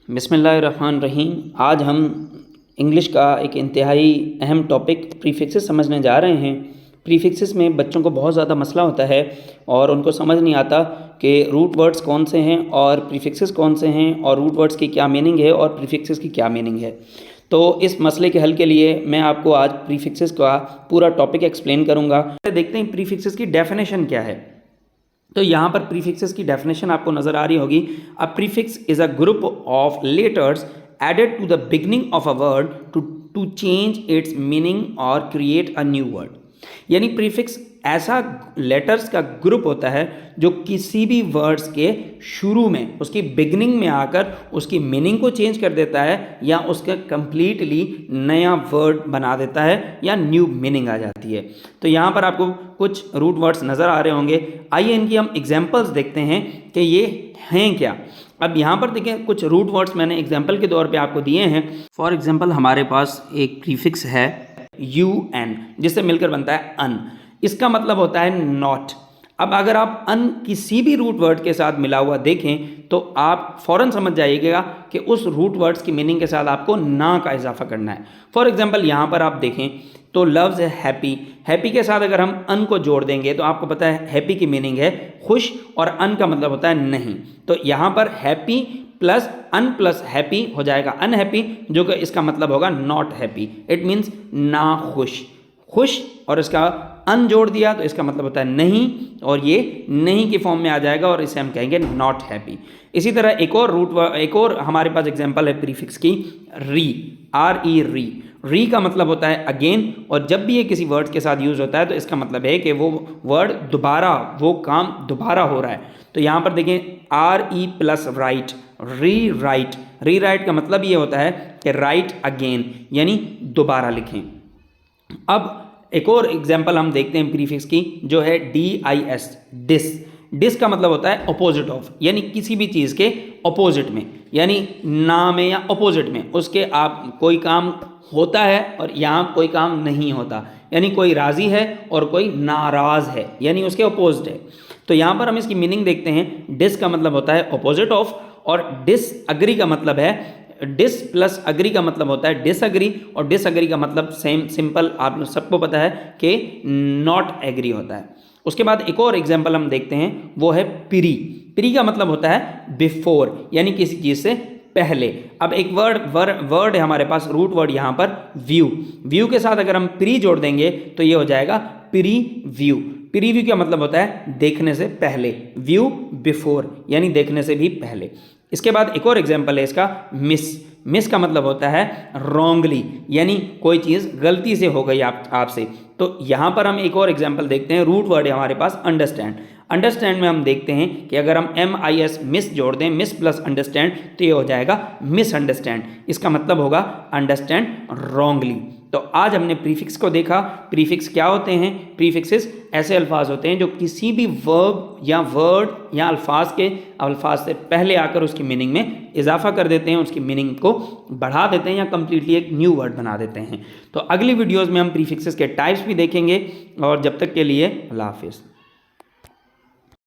बिस्मिल्लाहिर्रहमानिर्रहीम। आज हम इंग्लिश का एक इंतहाई अहम टॉपिक प्रीफिक्सेस समझने जा रहे हैं। प्रीफिक्सेस में बच्चों को बहुत ज़्यादा मसला होता है और उनको समझ नहीं आता कि रूट वर्ड्स कौन से हैं और प्रीफिक्सेस कौन से हैं और रूट वर्ड्स की क्या मीनिंग है और प्रीफिक्सेस की क्या मीनिंग है। तो इस मसले के हल के लिए मैं आपको आज प्रीफिक्सेस का पूरा टॉपिक एक्सप्लेन करूँगा। देखते हैं प्रीफिक्सेस की डेफिनेशन क्या है। तो यहाँ पर प्रीफिक्सेस की डेफिनेशन आपको नजर आ रही होगी। A prefix is a group of letters added to the beginning of a word to change its meaning और क्रिएट अ न्यू वर्ड। यानी प्रीफिक्स ऐसा लेटर्स का ग्रुप होता है जो किसी भी वर्ड्स के शुरू में उसकी बिगनिंग में आकर उसकी मीनिंग को चेंज कर देता है या उसका कंप्लीटली नया वर्ड बना देता है या न्यू मीनिंग आ जाती है। तो यहाँ पर आपको कुछ रूट वर्ड्स नज़र आ रहे होंगे। आइए इनकी हम एग्जाम्पल्स देखते हैं कि ये हैं क्या। अब यहाँ पर देखें, कुछ रूट वर्ड्स मैंने एग्जाम्पल के तौर पे आपको दिए हैं। फॉर एग्जाम्पल हमारे पास एक प्रीफिक्स है UN, जिससे मिलकर बनता है अन। इसका मतलब होता है नॉट। अब अगर आप अन किसी भी रूट वर्ड के साथ मिला हुआ देखें तो आप फौरन समझ जाइएगा कि उस रूट वर्ड्स की मीनिंग के साथ आपको ना का इजाफा करना है। फॉर एग्जाम्पल यहाँ पर आप देखें तो लव्स है हैप्पी। हैप्पी के साथ अगर हम अन को जोड़ देंगे तो आपको पता है हैप्पी की मीनिंग है खुश और अन का मतलब होता है नहीं। तो यहाँ पर हैप्पी प्लस हैप्पी हो जाएगा अनहैप्पी, जो कि इसका मतलब होगा नॉट हैप्पी। इट मीन्स ना खुश। खुश और इसका अन जोड़ दिया तो इसका मतलब होता है नहीं, और ये नहीं की फॉर्म में आ जाएगा और इसे हम कहेंगे नॉट हैप्पी। इसी तरह एक और हमारे पास एग्जांपल है प्रीफिक्स की, री। RE री का मतलब होता है अगेन, और जब भी ये किसी वर्ड के साथ यूज होता है तो इसका मतलब है कि वो वर्ड दोबारा, वो काम दोबारा हो रहा है। तो यहाँ पर देखें RE प्लस राइट, री राइट का मतलब ये होता है कि राइट अगेन, यानी दोबारा लिखें। अब एक और एग्जाम्पल हम देखते हैं प्रीफिक्स की, जो है DIS, डिस का मतलब होता है अपोजिट ऑफ, यानी किसी भी चीज़ के अपोजिट में, यानी ना में या अपोजिट में उसके आप कोई काम होता है और यहाँ कोई काम नहीं होता, यानी कोई राज़ी है और कोई नाराज़ है, यानी उसके अपोजिट है। तो यहाँ पर हम इसकी मीनिंग देखते हैं। डिस का मतलब होता है अपोजिट ऑफ, और डिसअग्री का मतलब है, डिस प्लस अग्री का मतलब होता है डिसअग्री, और डिसअग्री का मतलब सेम सिंपल आप सबको पता है कि नॉट एग्री होता है। उसके बाद एक और एग्जांपल हम देखते हैं, वो है प्री का मतलब होता है बिफोर, यानी किसी चीज़ से पहले। अब एक वर्ड है हमारे पास, रूट वर्ड यहाँ पर व्यू के साथ अगर हम प्री जोड़ देंगे तो ये हो जाएगा प्रीव्यू का मतलब होता है देखने से पहले, व्यू बिफोर यानी देखने से भी पहले। इसके बाद एक और एग्जांपल है इसका, मिस का मतलब होता है रॉन्गली, यानी कोई चीज़ गलती से हो गई आपसे। तो यहाँ पर हम एक और एग्जांपल देखते हैं, रूट वर्ड है हमारे पास अंडरस्टैंड में हम देखते हैं कि अगर हम MIS मिस जोड़ दें, मिस प्लस अंडरस्टैंड, तो ये हो जाएगा मिसअंडरस्टैंड। इसका मतलब होगा अंडरस्टैंड रॉन्गली। तो आज हमने प्रीफिक्स को देखा। प्रीफिक्स क्या होते हैं? प्रीफिक्सेस ऐसे अल्फाज होते हैं जो किसी भी वर्ब या वर्ड या अल्फाज से पहले आकर उसकी मीनिंग में इजाफा कर देते हैं, उसकी मीनिंग को बढ़ा देते हैं या कम्प्लीटली एक न्यू वर्ड बना देते हैं। तो अगली वीडियोज़ में हम प्रीफिक्सेस के टाइप्स भी देखेंगे, और जब तक के लिए अल्लाह हाफिज़।